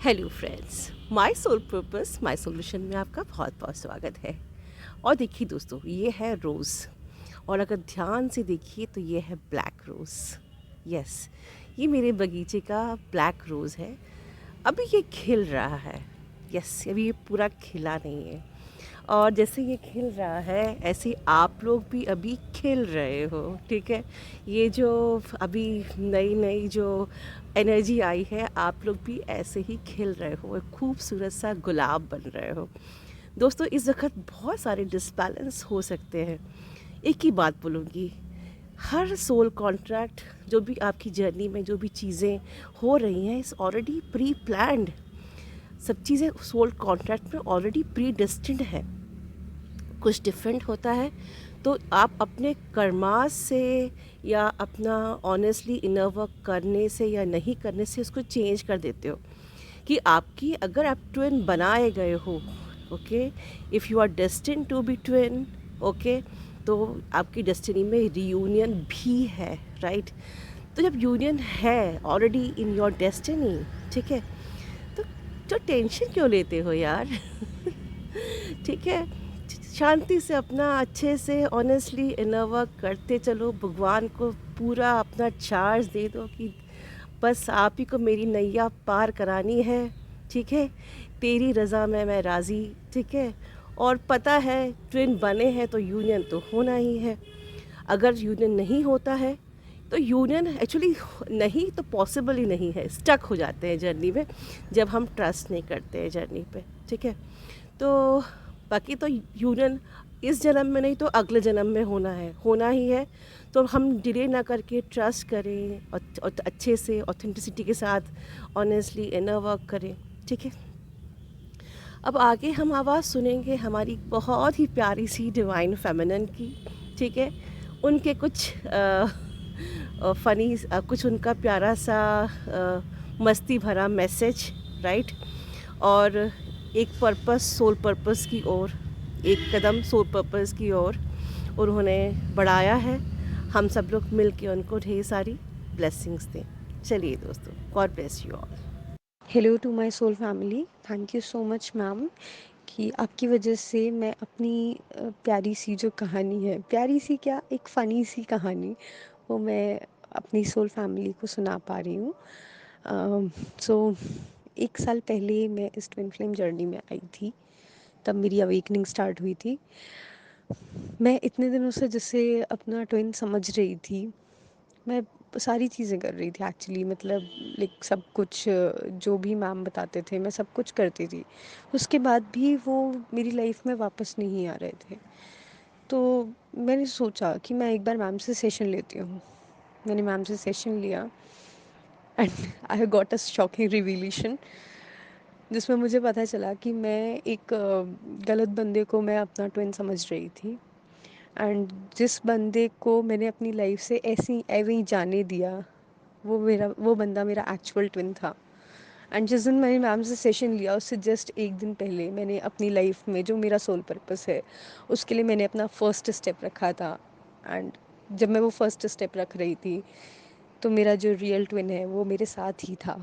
Hello friends, my soul purpose my solution में आपका बहुत बहुत स्वागत है। और देखिए दोस्तों, ये है रोज़, और अगर ध्यान से देखिए तो ये है ब्लैक रोज़। यस, ये मेरे बगीचे का ब्लैक रोज़ है। अभी ये खिल रहा है। यस, अभी ये पूरा खिला नहीं है। और जैसे ये खिल रहा है ऐसे आप लोग भी अभी खिल रहे हो। ठीक है, ये जो अभी नई नई जो एनर्जी आई है, आप लोग भी ऐसे ही खिल रहे हो, एक खूबसूरत सा गुलाब बन रहे हो। दोस्तों, इस वक्त बहुत सारे डिसबैलेंस हो सकते हैं। एक ही बात बोलूँगी, हर सोल कॉन्ट्रैक्ट जो भी आपकी जर्नी में जो भी चीज़ें हो रही हैं, इस ऑलरेडी प्री प्लान्ड। सब चीज़ें सोल कॉन्ट्रैक्ट में ऑलरेडी प्री डेस्टिन्ड है। कुछ डिफरेंट होता है तो आप अपने कर्मास से या अपना ऑनेस्टली इनर वर्क करने से या नहीं करने से उसको चेंज कर देते हो। कि आपकी अगर आप ट्विन बनाए गए हो, okay, if you are destined to be twin, okay, तो आपकी डेस्टिनी में रियूनियन भी है, राइट। तो जब यूनियन है ऑलरेडी इन योर डेस्टिनी, ठीक है, तो जो टेंशन क्यों लेते हो यार? ठीक है, शांति से अपना अच्छे से ऑनेस्टली इनर वर्क करते चलो। भगवान को पूरा अपना चार्ज दे दो कि बस आप ही को मेरी नैया पार करानी है। ठीक है, तेरी रज़ा में मैं राज़ी। ठीक है, और पता है ट्विन बने हैं तो यूनियन तो होना ही है। अगर यूनियन नहीं होता है तो यूनियन एक्चुअली नहीं तो पॉसिबल ही नहीं है। स्टक हो जाते हैं जर्नी में जब हम ट्रस्ट नहीं करते हैं जर्नी पे। ठीक है, तो बाकी तो यूनियन इस जन्म में नहीं तो अगले जन्म में होना है, होना ही है। तो हम डिले ना करके ट्रस्ट करें और अच्छे से ऑथेंटिसिटी के साथ ऑनेस्टली इनर वर्क करें। ठीक है, अब आगे हम आवाज़ सुनेंगे हमारी बहुत ही प्यारी सी डिवाइन फेमिनिन की। ठीक है, उनके कुछ फ़नी कुछ उनका प्यारा सा मस्ती भरा मैसेज, राइट। और एक पर्पस, सोल पर्पस की ओर, एक कदम सोल पर्पस की ओर उन्होंने बढ़ाया है। हम सब लोग मिल के उनको ढेर सारी ब्लेसिंग्स दें। चलिए दोस्तों, God bless you all. Hello to my soul family. Thank you so much ma'am कि आपकी वजह से मैं अपनी प्यारी सी जो कहानी है, प्यारी सी क्या, एक फ़नी सी कहानी, वो मैं अपनी सोल फैमिली को सुना पा रही हूँ। सो 1 साल पहले मैं इस ट्विन फ्लेम जर्नी में आई थी, तब मेरी अवेकनिंग स्टार्ट हुई थी। मैं इतने दिनों से जिसे अपना ट्विन समझ रही थी, मैं सारी चीज़ें कर रही थी एक्चुअली, मतलब लाइक सब कुछ जो भी मैम बताते थे मैं सब कुछ करती थी। उसके बाद भी वो मेरी लाइफ में वापस नहीं आ रहे थे। तो मैंने सोचा कि मैं एक बार मैम से सेशन लेती हूँ। मैंने मैम से सेशन लिया and I got a shocking revelation, जिसमें मुझे पता चला कि मैं एक गलत बंदे को मैं अपना ट्विन समझ रही थी। एंड जिस बंदे को मैंने अपनी लाइफ से ऐसी एवं ही जाने दिया, वो बंदा मेरा एक्चुअल ट्विन था। एंड जिस दिन मैंने मैम से सेशन लिया उससे जस्ट एक दिन पहले मैंने अपनी लाइफ में जो मेरा सोल पर्पस है उसके लिए मैंने अपना फर्स्ट स्टेप रखा था। एंड जब मैं वो फर्स्ट स्टेप रख रही थी तो मेरा जो रियल ट्विन है वो मेरे साथ ही था।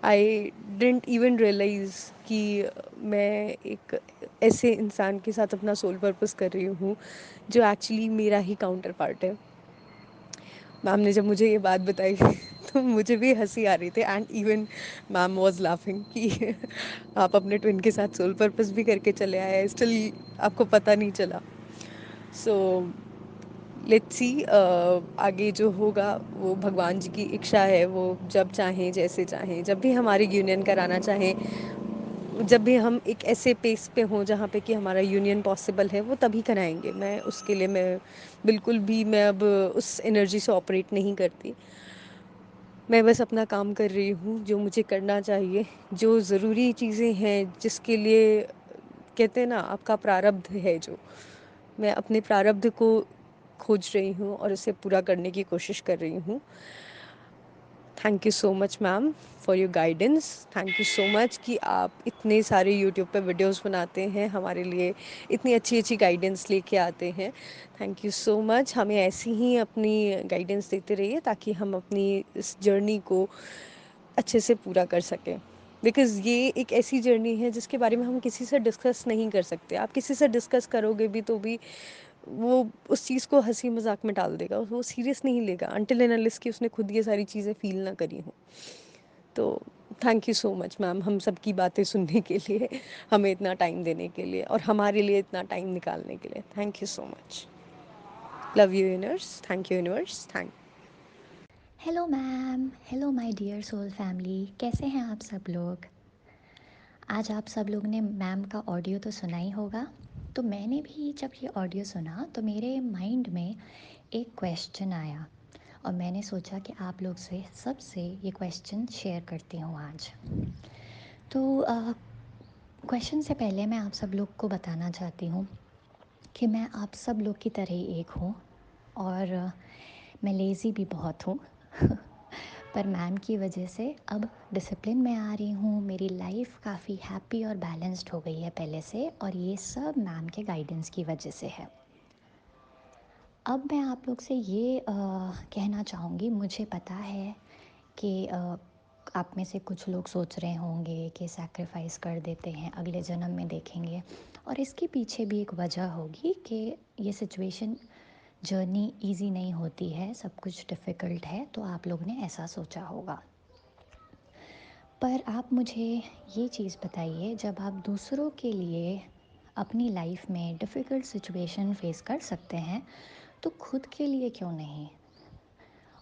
आई डिडंट इवन रियलाइज़ कि मैं एक ऐसे इंसान के साथ अपना सोल पर्पस कर रही हूँ जो एक्चुअली मेरा ही काउंटर पार्ट है। मैम ने जब मुझे ये बात बताई तो मुझे भी हंसी आ रही थी and even ma'am was laughing कि आप अपने ट्विन के साथ सोल पर्पस भी करके चले आए, स्टिल आपको पता नहीं चला। सो लेट्स सी, आगे जो होगा वो भगवान जी की इच्छा है। वो जब चाहें, जैसे चाहें, जब भी हमारी यूनियन कराना चाहें, जब भी हम एक ऐसे पेस पे हों जहाँ पे कि हमारा यूनियन पॉसिबल है, वो तभी कराएंगे। मैं उसके लिए मैं बिल्कुल भी मैं अब उस एनर्जी से ऑपरेट नहीं करती। मैं बस अपना काम कर रही हूँ जो मुझे करना चाहिए, जो ज़रूरी चीज़ें हैं जिसके लिए कहते हैं ना आपका प्रारब्ध है, जो मैं अपने प्रारब्ध को खोज रही हूँ और उसे पूरा करने की कोशिश कर रही हूँ। Thank you so much ma'am for your guidance. Thank you so much कि आप इतने सारे यूट्यूब पे वीडियोस बनाते हैं, हमारे लिए इतनी अच्छी अच्छी गाइडेंस लेके आते हैं। Thank you so much. हमें ऐसी ही अपनी गाइडेंस देते रहिए ताकि हम अपनी इस जर्नी को अच्छे से पूरा कर सकें। बिकॉज़ ये एक ऐसी जर्नी है जिसके बारे में हम किसी से डिस्कस नहीं कर सकते। आप किसी से डिस्कस करोगे भी तो भी वो उस चीज़ को हँसी मज़ाक में टाल देगा, वो सीरियस नहीं लेगा अनटिल एंड अनलेस कि उसने खुद ये सारी चीज़ें फ़ील ना करी हों। तो thank you so much ma'am, हम सबकी बातें सुनने के लिए, हमें इतना टाइम देने के लिए और हमारे लिए इतना टाइम निकालने के लिए। Thank you so much. Love you universe, thank you universe, thank. Hello ma'am, hello my dear soul family, कैसे हैं आप सब लोग। आज आप सब लोग ने मैम का ऑडियो तो सुना ही होगा। तो मैंने भी जब ये ऑडियो सुना तो मेरे माइंड में एक क्वेश्चन आया और मैंने सोचा कि आप लोग से सबसे ये क्वेश्चन शेयर करती हूँ आज। तो क्वेश्चन से पहले मैं आप सब लोग को बताना चाहती हूँ कि मैं आप सब लोग की तरह ही एक हूँ और मैं लेज़ी भी बहुत हूँ पर मैम की वजह से अब डिसिप्लिन में आ रही हूँ। मेरी लाइफ काफ़ी हैप्पी और बैलेंस्ड हो गई है पहले से, और ये सब मैम के गाइडेंस की वजह से है। अब मैं आप लोग से ये कहना चाहूँगी, मुझे पता है कि आप में से कुछ लोग सोच रहे होंगे कि सैक्रिफाइस कर देते हैं, अगले जन्म में देखेंगे, और इसके पीछे भी एक वजह होगी कि ये सिचुएशन जर्नी इजी नहीं होती है, सब कुछ डिफ़िकल्ट है, तो आप लोग ने ऐसा सोचा होगा। पर आप मुझे ये चीज़ बताइए, जब आप दूसरों के लिए अपनी लाइफ में डिफ़िकल्ट सिचुएशन फेस कर सकते हैं तो खुद के लिए क्यों नहीं।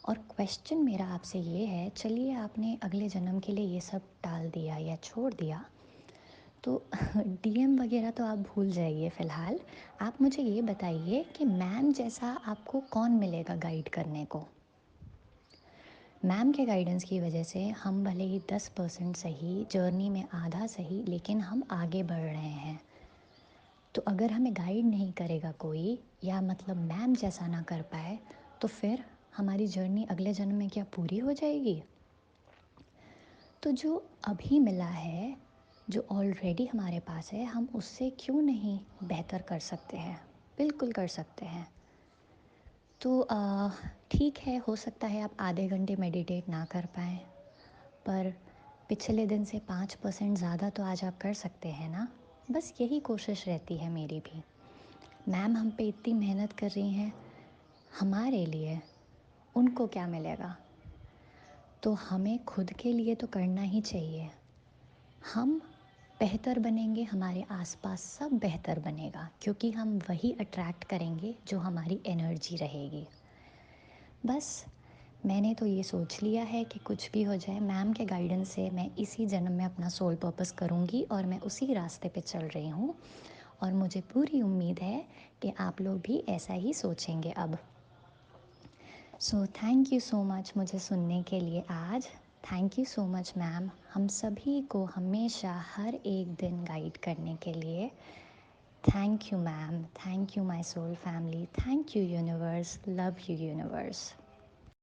और क्वेश्चन मेरा आपसे ये है, चलिए आपने अगले जन्म के लिए ये सब टाल दिया या छोड़ दिया तो डीएम वगैरह तो आप भूल जाइए फ़िलहाल। आप मुझे ये बताइए कि मैम जैसा आपको कौन मिलेगा गाइड करने को। मैम के गाइडेंस की वजह से हम भले ही 10% सही, जर्नी में आधा सही, लेकिन हम आगे बढ़ रहे हैं। तो अगर हमें गाइड नहीं करेगा कोई, या मतलब मैम जैसा ना कर पाए, तो फिर हमारी जर्नी अगले जन्म में क्या पूरी हो जाएगी। तो जो अभी मिला है, जो ऑलरेडी हमारे पास है, हम उससे क्यों नहीं बेहतर कर सकते हैं। बिल्कुल कर सकते हैं। तो ठीक है, हो सकता है आप आधे घंटे मेडिटेट ना कर पाएँ, पर पिछले दिन से 5% ज़्यादा तो आज आप कर सकते हैं ना। बस यही कोशिश रहती है मेरी भी। मैम हम पे इतनी मेहनत कर रही हैं हमारे लिए, उनको क्या मिलेगा। तो हमें खुद के लिए तो करना ही चाहिए। हम बेहतर बनेंगे, हमारे आसपास सब बेहतर बनेगा, क्योंकि हम वही अट्रैक्ट करेंगे जो हमारी एनर्जी रहेगी। बस मैंने तो ये सोच लिया है कि कुछ भी हो जाए, मैम के गाइडेंस से मैं इसी जन्म में अपना सोल पर्पस करूँगी, और मैं उसी रास्ते पे चल रही हूँ। और मुझे पूरी उम्मीद है कि आप लोग भी ऐसा ही सोचेंगे अब। So thank you so much मुझे सुनने के लिए आज। Thank you so much ma'am, हम सभी को हमेशा हर एक दिन गाइड करने के लिए। Thank you ma'am, thank you my soul family, thank you universe, love you universe.